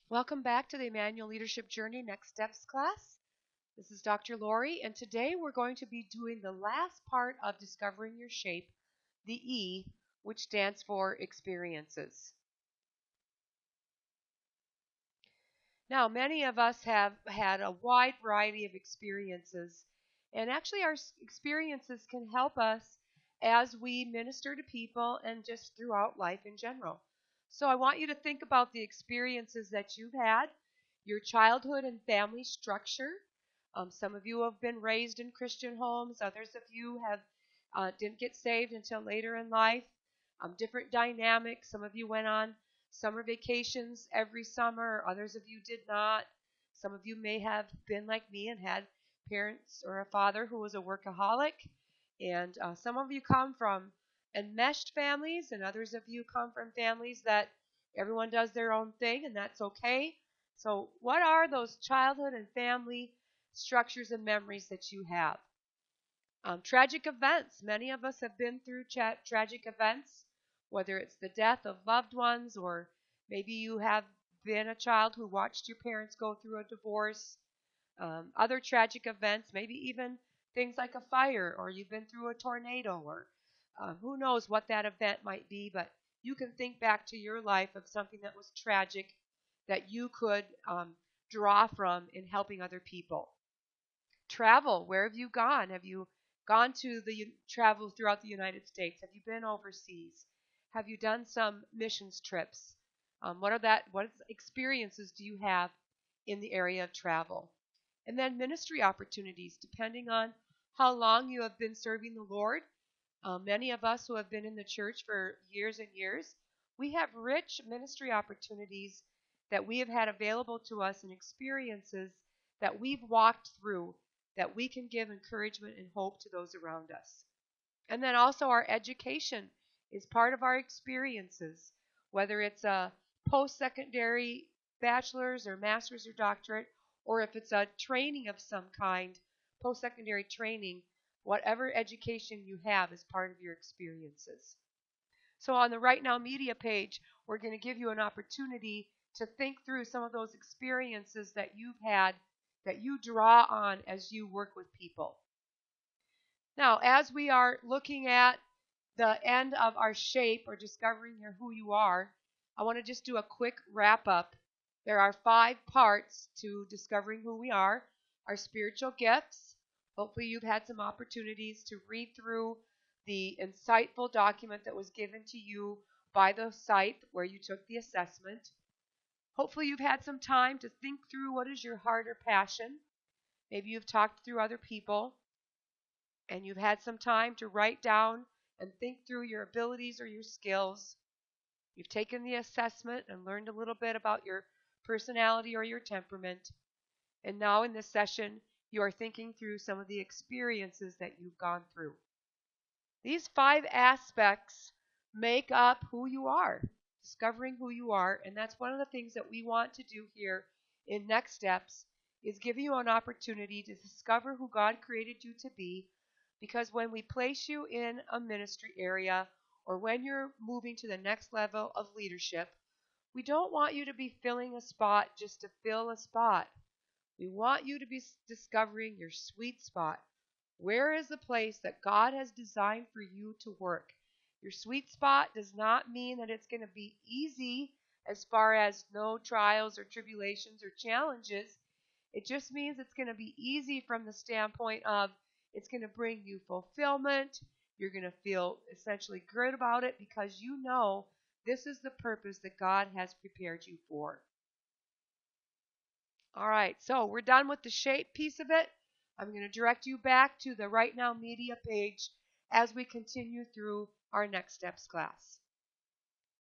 Welcome back to the Emmanuel Leadership Journey Next Steps class. This is Dr. Lori, and today we're going to be doing the last part of Discovering Your Shape, the E, which stands for experiences. Now, many of us have had a wide variety of experiences, and actually, our experiences can help us as we minister to people and just throughout life in general. So, I want you to think about the experiences that you've had, your childhood and family structure. Some of you have been raised in Christian homes, others of you have didn't get saved until later in life. Different dynamics. Some of you went on summer vacations every summer, others of you did not. Some of you may have been like me and had parents or a father who was a workaholic. And some of you come from enmeshed families, and others of you come from families that everyone does their own thing, and that's okay. So, what are those childhood and family structures and memories that you have? Tragic events. Many of us have been through tragic events, whether it's the death of loved ones, or maybe you have been a child who watched your parents go through a divorce. Other tragic events, maybe even things like a fire, or you've been through a tornado, or who knows what that event might be, but you can think back to your life of something that was tragic that you could draw from in helping other people. Travel. Where have you gone? Have you gone to the travel throughout the United States? Have you been overseas? Have you done some missions trips? What experiences do you have in the area of travel? And then ministry opportunities, depending on how long you have been serving the Lord. Many of us who have been in the church for years and years, we have rich ministry opportunities that we have had available to us and experiences that we've walked through that we can give encouragement and hope to those around us. And then also our education is part of our experiences, whether it's a post-secondary bachelor's or master's or doctorate, or if it's a training of some kind, post-secondary training, whatever education you have is part of your experiences. So on the Right Now Media page, we're going to give you an opportunity to think through some of those experiences that you've had that you draw on as you work with people. Now, as we are looking at the end of our shape or discovering who you are, I want to just do a quick wrap up. There are 5 parts to discovering who we are. Our spiritual gifts. Hopefully you've had some opportunities to read through the insightful document that was given to you by the site where you took the assessment. Hopefully you've had some time to think through what is your heart or passion. Maybe you've talked through other people and you've had some time to write down and think through your abilities or your skills. You've taken the assessment and learned a little bit about your personality or your temperament. And now in this session, you are thinking through some of the experiences that you've gone through. These 5 aspects make up who you are, discovering who you are, and that's one of the things that we want to do here in Next Steps is give you an opportunity to discover who God created you to be, because when we place you in a ministry area or when you're moving to the next level of leadership, we don't want you to be filling a spot just to fill a spot. We want you to be discovering your sweet spot. Where is the place that God has designed for you to work? Your sweet spot does not mean that it's going to be easy as far as no trials or tribulations or challenges. It just means it's going to be easy from the standpoint of it's going to bring you fulfillment. You're going to feel essentially good about it because you know this is the purpose that God has prepared you for. All right, so we're done with the shape piece of it. I'm going to direct you back to the Right Now Media page as we continue through our Next Steps class.